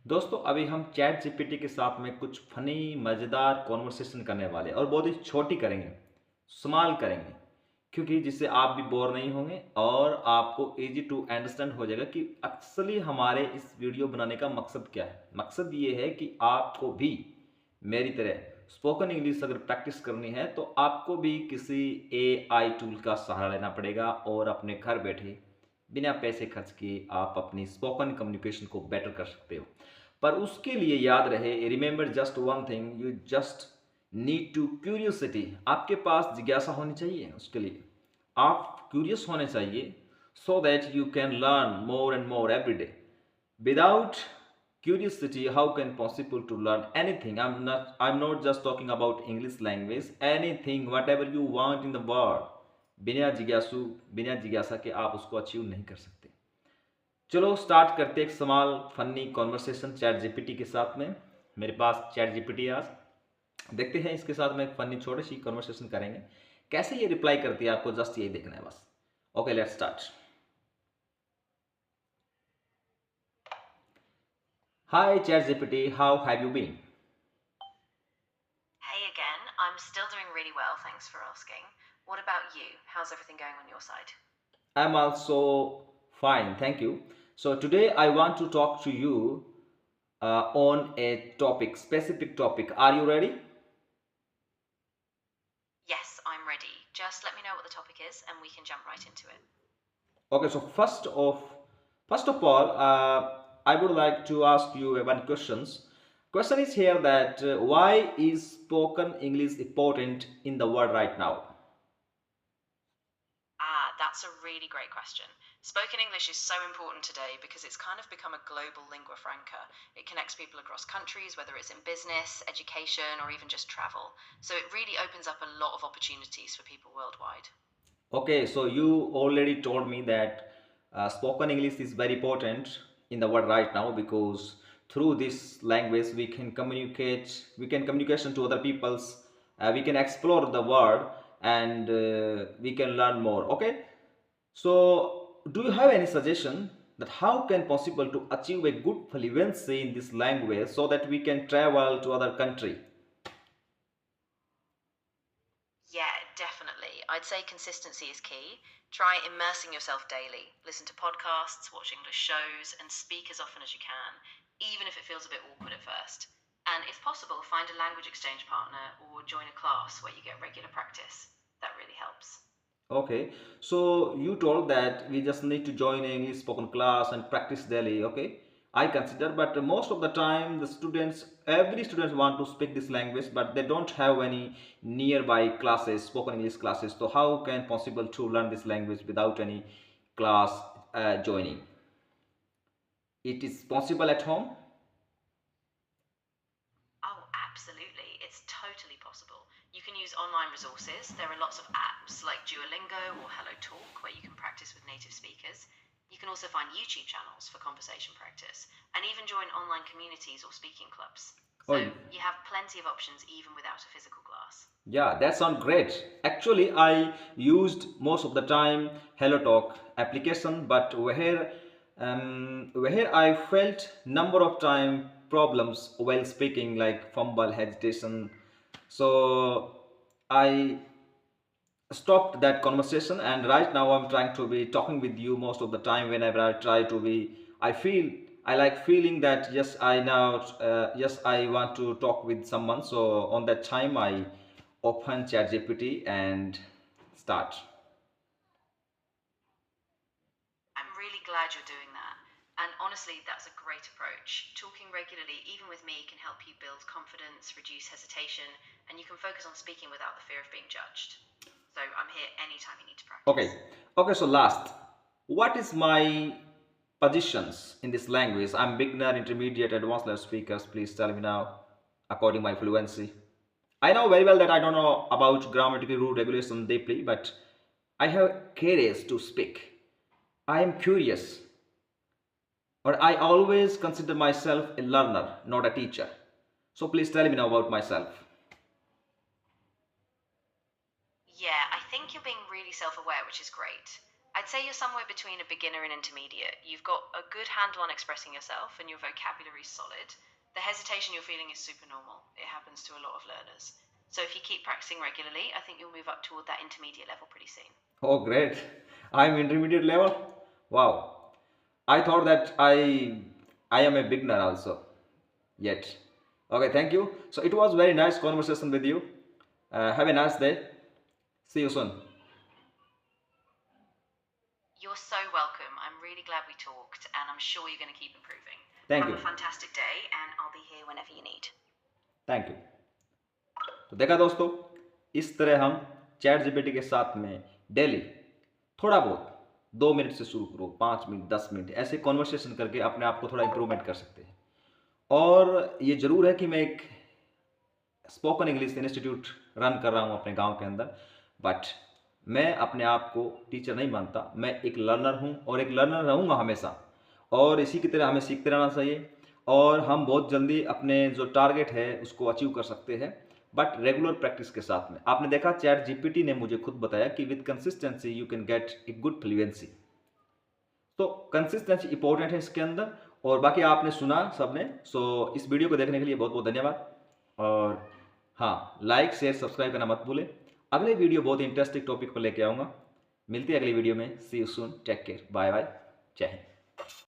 दोस्तों अभी हम चैट जीपीटी के साथ में कुछ फनी मज़ेदार कॉन्वर्सेशन करने वाले हैं और बहुत ही छोटी करेंगे, स्मॉल करेंगे, क्योंकि जिससे आप भी बोर नहीं होंगे और आपको इजी टू अंडरस्टैंड हो जाएगा कि एक्चुअली हमारे इस वीडियो बनाने का मकसद क्या है। मकसद ये है कि आपको भी मेरी तरह स्पोकन इंग्लिश अगर प्रैक्टिस करनी है तो आपको भी किसी एआई टूल का सहारा लेना पड़ेगा और अपने घर बैठे बिना पैसे खर्च किए आप अपनी स्पोकन कम्युनिकेशन को बेटर कर सकते हो। पर उसके लिए याद रहे, remember just one thing, you just need to curiosity. आपके पास जिज्ञासा होनी चाहिए, उसके लिए आप क्यूरियस होने चाहिए, so that you can learn more and more every day. Without curiosity, how can possible to learn anything? I'm not just talking about English language, anything whatever you want in the world, बिना जिज्ञासा के आप उसको achieve नहीं कर सकते। चलो start करते एक small funny conversation chat GPT के साथ में। मेरे पास चैट जीपीटी आज, देखते हैं इसके साथ में एक फनी छोटी सी कॉन्वर्सेशन करेंगे। कैसे ये रिप्लाई करती है आपको जस्ट यही देखना है बस। Okay let's start. Hi ChatGPT, how have you been? Hey again, I'm still doing really well, thanks for asking. What about you? How's everything going on your side? I'm also fine, thank you. So today I want to talk to you on a topic, specific topic. Are you ready? Yes, I'm ready. Just let me know what the topic is and we can jump right into it. Okay, so first of all, I would like to ask you one questions. Question is here that why is spoken English important in the world right now? That's a really great question. Spoken English is so important today because it's kind of become a global lingua franca. It connects people across countries, whether it's in business, education, or even just travel. So it really opens up a lot of opportunities for people worldwide. Okay, so you already told me that spoken English is very important in the world right now because through this language we can communication to other peoples, we can explore the world and we can learn more. Okay, so do you have any suggestion that how can possible to achieve a good fluency in this language so that we can travel to other country? Yeah, definitely. I'd say consistency is key. Try immersing yourself daily. Listen to podcasts, watch English shows, and speak as often as you can, even if it feels a bit awkward at first. And if possible, find a language exchange partner or join a class where you get regular practice. That really helps. Okay, so you told that we just need to join an English spoken class and practice daily. Okay, I consider, but most of the time the students, every students want to speak this language, but they don't have any nearby classes, spoken English classes. So how can possible to learn this language without any class joining? It is possible at home. Oh, absolutely. It's totally possible. You can use online resources. There are lots of apps like Duolingo or HelloTalk where you can practice with native speakers. You can also find YouTube channels for conversation practice and even join online communities or speaking clubs. So Oh, you have plenty of options even without a physical class. yeah, that sounds great. Actually, I used most of the time HelloTalk application, but where I felt number of time problems while speaking, like fumble, hesitation. So I stopped that conversation, and right now I'm trying to be talking with you most of the time. Whenever I try to be, I feel I like feeling that yes, I now yes I want to talk with someone. So on that time I open ChatGPT and start. I'm really glad you're doing that. And honestly, that's a great approach. Talking regularly, even with me, can help you build confidence, reduce hesitation, and you can focus on speaking without the fear of being judged. So I'm here anytime you need to Okay, practice. okay. So last, what is my positions in this language? I'm beginner, intermediate, advanced level speakers. Please tell me now, according my fluency. I know very well that I don't know about grammatical rule regulation deeply, but I have courage to speak. I am curious, but I always consider myself a learner, not a teacher. So please tell me now about myself. Yeah, I think you're being really self aware, which is great. I'd say you're somewhere between a beginner and intermediate. You've got a good handle on expressing yourself and your vocabulary is solid. The hesitation you're feeling is super normal. It happens to a lot of learners. So if you keep practicing regularly, I think you'll move up toward that intermediate level pretty soon. Oh, great. I'm intermediate level. Wow. I thought that I am a beginner also yet. Okay, thank you. So it was very nice conversation with you. Have a nice day. See you soon. You're so welcome. I'm really glad we talked, and I'm sure you're going to keep improving. Thank Have you. a fantastic day, and I'll be here whenever you need. Thank you. तो देखा दोस्तों, इस तरह हम chat GPT के साथ में daily थोड़ा बहुत 2 मिनट से शुरू करो, 5 मिनट 10 मिनट ऐसे कॉन्वर्सेशन करके अपने आप को थोड़ा इंप्रूवमेंट कर सकते हैं। और ये ज़रूर है कि मैं एक स्पोकन इंग्लिश इंस्टीट्यूट रन कर रहा हूँ अपने गांव के अंदर, बट मैं अपने आप को टीचर नहीं मानता। मैं एक लर्नर हूँ और एक लर्नर रहूँगा हमेशा। और इसी की तरह हमें सीखते रहना चाहिए और हम बहुत जल्दी अपने जो टारगेट है उसको अचीव कर सकते हैं, बट रेगुलर प्रैक्टिस के साथ में। आपने देखा चैट जीपीटी ने मुझे खुद बताया कि with consistency you can get a good fluency. तो कंसिस्टेंसी इंपॉर्टेंट है इसके अंदर। और बाकी आपने सुना सबने। सो इस वीडियो को देखने के लिए बहुत बहुत धन्यवाद। और हाँ, लाइक शेयर सब्सक्राइब करना मत भूलें। अगले वीडियो बहुत इंटरेस्टिंग टॉपिक पर लेके आऊँगा। मिलते हैं अगली वीडियो में। See you soon, take care, bye bye, जय हिंद।